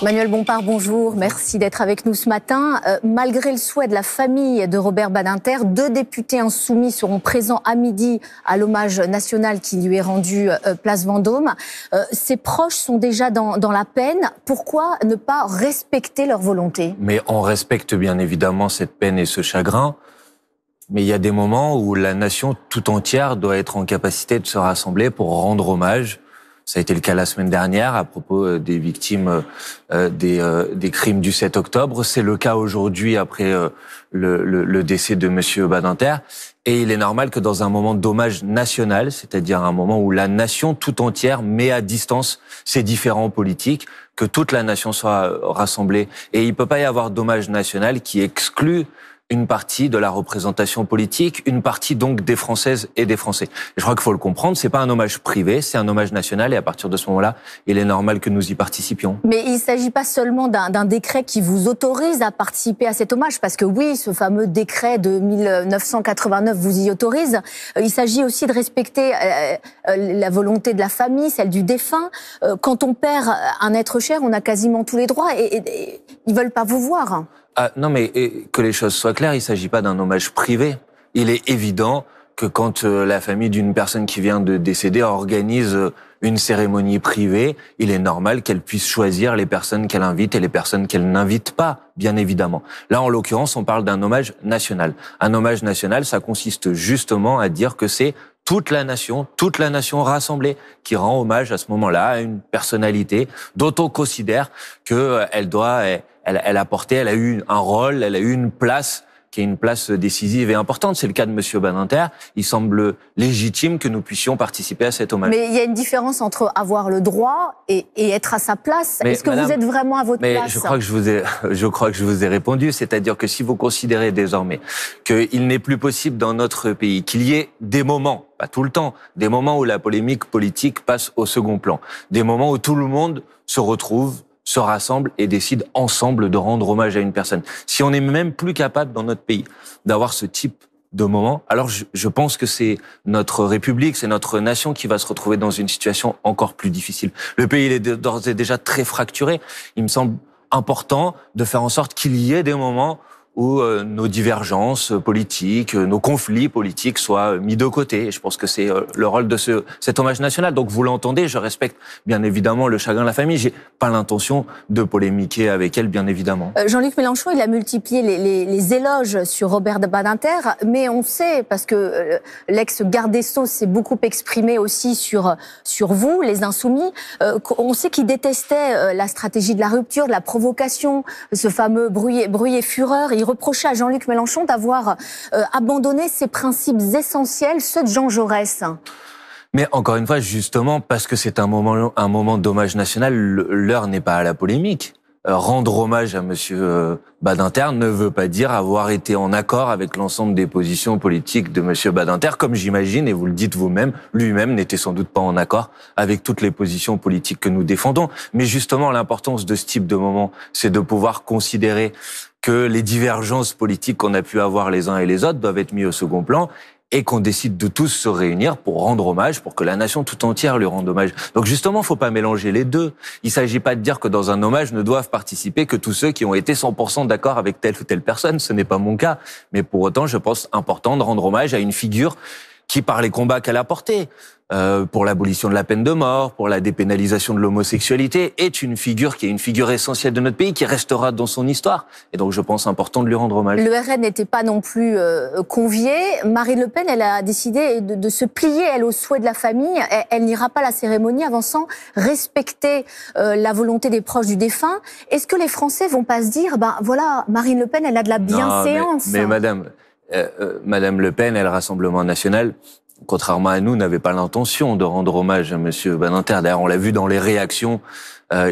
Manuel Bompard, bonjour. Merci d'être avec nous ce matin. Malgré le souhait de la famille de Robert Badinter, 2 députés insoumis seront présents à midi à l'hommage national qui lui est rendu place Vendôme. Ses proches sont déjà dans la peine. Pourquoi ne pas respecter leur volonté? Mais on respecte bien évidemment cette peine et ce chagrin. Mais il y a des moments où la nation tout entière doit être en capacité de se rassembler pour rendre hommage. Ça a été le cas la semaine dernière à propos des victimes des crimes du 7 octobre. C'est le cas aujourd'hui après le décès de Monsieur Badinter. Et il est normal que dans un moment d'hommage national, c'est-à-dire un moment où la nation tout entière met à distance ses différents politiques, que toute la nation soit rassemblée. Et il ne peut pas y avoir d'hommage national qui exclut une partie de la représentation politique, une partie donc des Françaises et des Français. Et je crois qu'il faut le comprendre, c'est pas un hommage privé, c'est un hommage national et à partir de ce moment-là, il est normal que nous y participions. Mais il ne s'agit pas seulement d'un décret qui vous autorise à participer à cet hommage, parce que oui, ce fameux décret de 1989 vous y autorise. Il s'agit aussi de respecter la volonté de la famille, celle du défunt. Quand on perd un être cher, on a quasiment tous les droits et ils veulent pas vous voir. Ah, non, mais que les choses soient claires, il ne s'agit pas d'un hommage privé. Il est évident que quand la famille d'une personne qui vient de décéder organise une cérémonie privée, il est normal qu'elle puisse choisir les personnes qu'elle invite et les personnes qu'elle n'invite pas, bien évidemment. Là, en l'occurrence, on parle d'un hommage national. Un hommage national, ça consiste justement à dire que c'est toute la nation rassemblée qui rend hommage à ce moment-là à une personnalité dont on considère qu'elle elle a porté, elle a eu un rôle, elle a eu une place qui est une place décisive et importante. C'est le cas de Monsieur Badinter. Il semble légitime que nous puissions participer à cet hommage. Mais il y a une différence entre avoir le droit et être à sa place. Est-ce que vous êtes vraiment à votre place? Je crois que je vous ai répondu. C'est-à-dire que si vous considérez désormais qu'il n'est plus possible dans notre pays qu'il y ait des moments, pas tout le temps, des moments où la polémique politique passe au second plan, des moments où tout le monde se retrouve, se rassemblent et décident ensemble de rendre hommage à une personne. Si on n'est même plus capable dans notre pays d'avoir ce type de moment, alors je pense que c'est notre République, c'est notre nation qui va se retrouver dans une situation encore plus difficile. Le pays il est d'ores et déjà très fracturé. Il me semble important de faire en sorte qu'il y ait des moments où nos divergences politiques, nos conflits politiques soient mis de côté. Et je pense que c'est le rôle de cet hommage national. Donc vous l'entendez, je respecte bien évidemment le chagrin de la famille. J'ai pas l'intention de polémiquer avec elle, bien évidemment. Jean-Luc Mélenchon, il a multiplié les éloges sur Robert Badinter, mais on sait, parce que l'ex-garde des Sceaux s'est beaucoup exprimé aussi sur vous, les Insoumis, on sait qu'il détestait la stratégie de la rupture, de la provocation, ce fameux bruit et fureur. Il reprochait à Jean-Luc Mélenchon d'avoir abandonné ses principes essentiels, ceux de Jean Jaurès. Mais encore une fois, justement, parce que c'est un moment d'hommage national, l'heure n'est pas à la polémique. Rendre hommage à Monsieur Badinter ne veut pas dire avoir été en accord avec l'ensemble des positions politiques de Monsieur Badinter, comme j'imagine, et vous le dites vous-même, lui-même n'était sans doute pas en accord avec toutes les positions politiques que nous défendons. Mais justement, l'importance de ce type de moment, c'est de pouvoir considérer que les divergences politiques qu'on a pu avoir les uns et les autres doivent être mises au second plan et qu'on décide de tous se réunir pour rendre hommage, pour que la nation tout entière lui rende hommage. Donc justement, faut pas mélanger les deux. Il s'agit pas de dire que dans un hommage ne doivent participer que tous ceux qui ont été 100% d'accord avec telle ou telle personne. Ce n'est pas mon cas. Mais pour autant, je pense important de rendre hommage à une figure qui, par les combats qu'elle a portés, pour l'abolition de la peine de mort, pour la dépénalisation de l'homosexualité, est une figure qui est une figure essentielle de notre pays, qui restera dans son histoire. Et donc je pense important de lui rendre hommage. Le RN n'était pas non plus convié. Marine Le Pen, elle a décidé de se plier, elle, au souhait de la famille. Elle n'ira pas à la cérémonie avant sans respecter la volonté des proches du défunt. Est-ce que les Français vont pas se dire, voilà, Marine Le Pen, elle a de la bienséance? Mais Madame Le Pen et le Rassemblement national, contrairement à nous, n'avait pas l'intention de rendre hommage à Monsieur Badinter. D'ailleurs, on l'a vu dans les réactions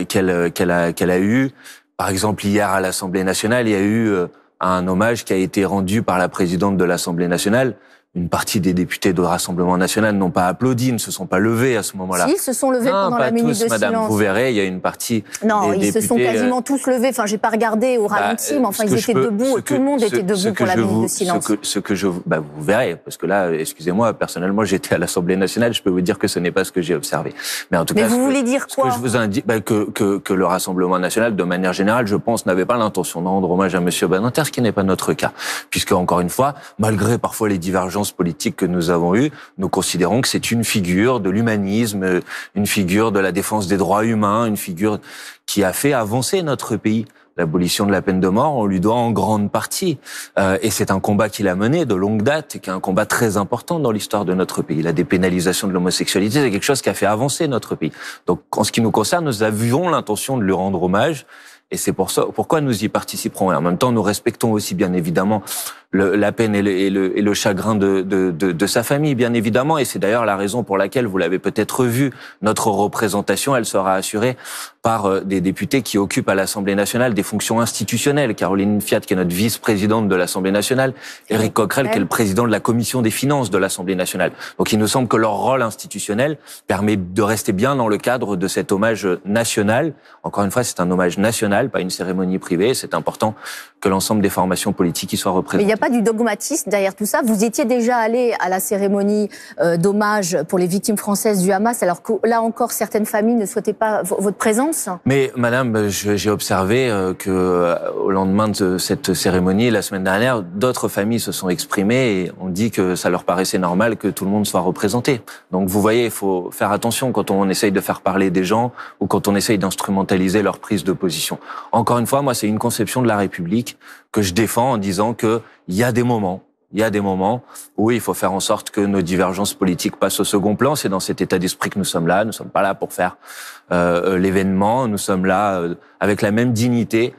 qu'elle a eues. Par exemple, hier à l'Assemblée nationale, il y a eu un hommage qui a été rendu par la présidente de l'Assemblée nationale. une partie des députés du Rassemblement national n'ont pas applaudi, ne se sont pas levés à ce moment-là. Si, ils se sont levés pendant la minute de madame, silence. Vous verrez, il y a une partie Non, des ils députés, se sont quasiment tous levés. Enfin, j'ai pas regardé au ralenti, mais enfin, ils étaient debout. Tout le monde était debout pour la minute de silence. Vous verrez, parce que là, excusez-moi, personnellement, j'étais à l'Assemblée nationale, je peux vous dire que ce n'est pas ce que j'ai observé. Mais en tout cas, vous voulez dire quoi? Ce que je vous indique, que le Rassemblement national, de manière générale, je pense, n'avait pas l'intention de rendre hommage à Monsieur Badinter, ce qui n'est pas notre cas. Puisque, encore une fois, malgré parfois les divergences politiques que nous avons eues, nous considérons que c'est une figure de l'humanisme, une figure de la défense des droits humains, une figure qui a fait avancer notre pays. L'abolition de la peine de mort, on lui doit en grande partie. Et c'est un combat qu'il a mené de longue date et qui est un combat très important dans l'histoire de notre pays. La dépénalisation de l'homosexualité, c'est quelque chose qui a fait avancer notre pays. Donc, en ce qui nous concerne, nous avions l'intention de lui rendre hommage. Et c'est pourquoi nous y participerons. Et en même temps, nous respectons aussi, bien évidemment, la peine et le chagrin de sa famille, bien évidemment. Et c'est d'ailleurs la raison pour laquelle, vous l'avez peut-être vu, notre représentation, elle sera assurée par des députés qui occupent à l'Assemblée nationale des fonctions institutionnelles. Caroline Fiat, qui est notre vice-présidente de l'Assemblée nationale, Éric Coquerel, qui est le président de la Commission des finances de l'Assemblée nationale. Donc il nous semble que leur rôle institutionnel permet de rester bien dans le cadre de cet hommage national. Encore une fois, c'est un hommage national, pas une cérémonie privée. C'est important que l'ensemble des formations politiques y soient représentées. Mais il n'y a pas du dogmatisme derrière tout ça. Vous étiez déjà allé à la cérémonie d'hommage pour les victimes françaises du Hamas, alors que là encore, certaines familles ne souhaitaient pas votre présence. Mais madame, j'ai observé que au lendemain de cette cérémonie, la semaine dernière, d'autres familles se sont exprimées et ont dit que ça leur paraissait normal que tout le monde soit représenté. Donc vous voyez, il faut faire attention quand on essaye de faire parler des gens ou quand on essaye d'instrumentaliser leur prise de position. Encore une fois, moi, c'est une conception de la République que je défends en disant que il y a des moments où il faut faire en sorte que nos divergences politiques passent au second plan. C'est dans cet état d'esprit que nous sommes là. Nous sommes pas là pour faire l'événement. Nous sommes là avec la même dignité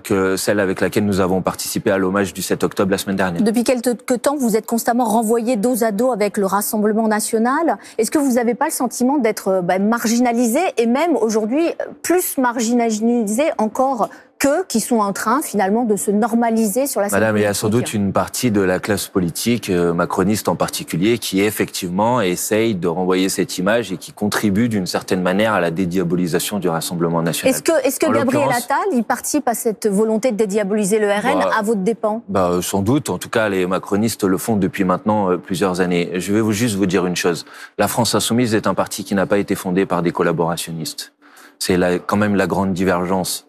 que celle avec laquelle nous avons participé à l'hommage du 7 octobre la semaine dernière. Depuis quelque temps, vous êtes constamment renvoyé dos à dos avec le Rassemblement national. Est-ce que vous n'avez pas le sentiment d'être marginalisé et même aujourd'hui plus marginalisé encore qu'eux qui sont en train finalement de se normaliser sur la scène politique? Madame, il y a sans doute une partie de la classe politique, macroniste en particulier, qui effectivement essaye de renvoyer cette image et qui contribue d'une certaine manière à la dédiabolisation du Rassemblement national. Est-ce que Gabriel Attal, il participe à cette volonté de dédiaboliser le RN à votre dépens? Sans doute. En tout cas, les macronistes le font depuis maintenant plusieurs années. Je vais juste vous dire une chose. La France insoumise est un parti qui n'a pas été fondé par des collaborationnistes. C'est quand même la grande divergence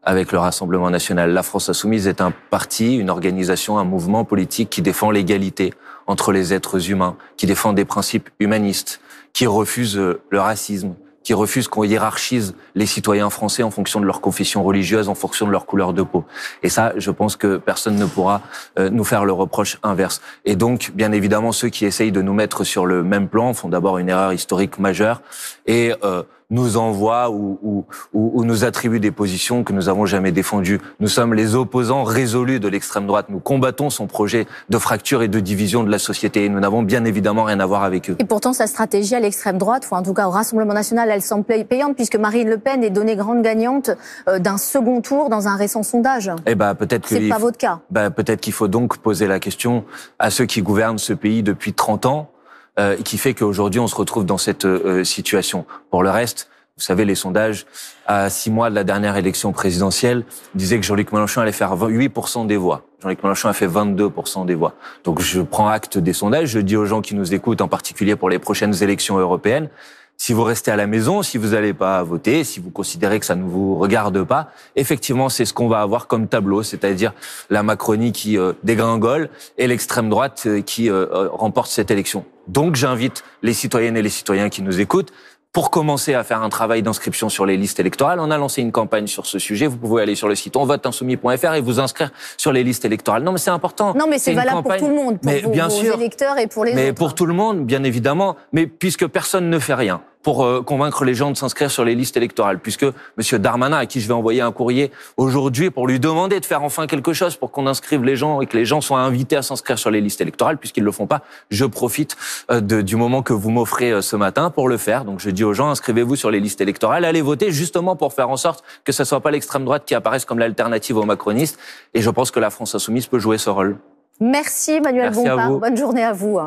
avec le Rassemblement national. La France insoumise est un parti, une organisation, un mouvement politique qui défend l'égalité entre les êtres humains, qui défend des principes humanistes, qui refuse le racisme, qui refuse qu'on hiérarchise les citoyens français en fonction de leur confession religieuse, en fonction de leur couleur de peau. Et ça, je pense que personne ne pourra nous faire le reproche inverse. Et donc, bien évidemment, ceux qui essayent de nous mettre sur le même plan font d'abord une erreur historique majeure et nous envoient ou nous attribuent des positions que nous n'avons jamais défendues. Nous sommes les opposants résolus de l'extrême droite. Nous combattons son projet de fracture et de division de la société. Et nous n'avons bien évidemment rien à voir avec eux. Et pourtant, sa stratégie à l'extrême droite, ou en tout cas au Rassemblement national, elle semble payante, puisque Marine Le Pen est donnée grande gagnante d'un second tour dans un récent sondage. Peut-être que c'est pas votre cas. Peut-être qu'il faut donc poser la question à ceux qui gouvernent ce pays depuis 30 ans, qui fait qu'aujourd'hui on se retrouve dans cette situation. Pour le reste, vous savez, les sondages, à 6 mois de la dernière élection présidentielle, disaient que Jean-Luc Mélenchon allait faire 8% des voix. Jean-Luc Mélenchon a fait 22% des voix. Donc je prends acte des sondages, je dis aux gens qui nous écoutent, en particulier pour les prochaines élections européennes, si vous restez à la maison, si vous n'allez pas voter, si vous considérez que ça ne vous regarde pas, effectivement, c'est ce qu'on va avoir comme tableau, c'est-à-dire la Macronie qui dégringole et l'extrême droite qui remporte cette élection. Donc j'invite les citoyennes et les citoyens qui nous écoutent pour commencer à faire un travail d'inscription sur les listes électorales. On a lancé une campagne sur ce sujet. Vous pouvez aller sur le site onvoteinsoumis.fr et vous inscrire sur les listes électorales. Non, mais c'est important. Non, mais c'est valable pour tout le monde, pour vos électeurs et pour les autres. Mais pour tout le monde, bien évidemment. Mais puisque personne ne fait rien pour convaincre les gens de s'inscrire sur les listes électorales, puisque M. Darmanin, à qui je vais envoyer un courrier aujourd'hui pour lui demander de faire enfin quelque chose pour qu'on inscrive les gens et que les gens soient invités à s'inscrire sur les listes électorales, puisqu'ils le font pas, je profite du moment que vous m'offrez ce matin pour le faire. Donc je dis aux gens, inscrivez-vous sur les listes électorales, allez voter justement pour faire en sorte que ce soit pas l'extrême droite qui apparaisse comme l'alternative aux macronistes. Et je pense que la France insoumise peut jouer ce rôle. Merci Emmanuel Merci à Bompard, vous. bonne journée à vous.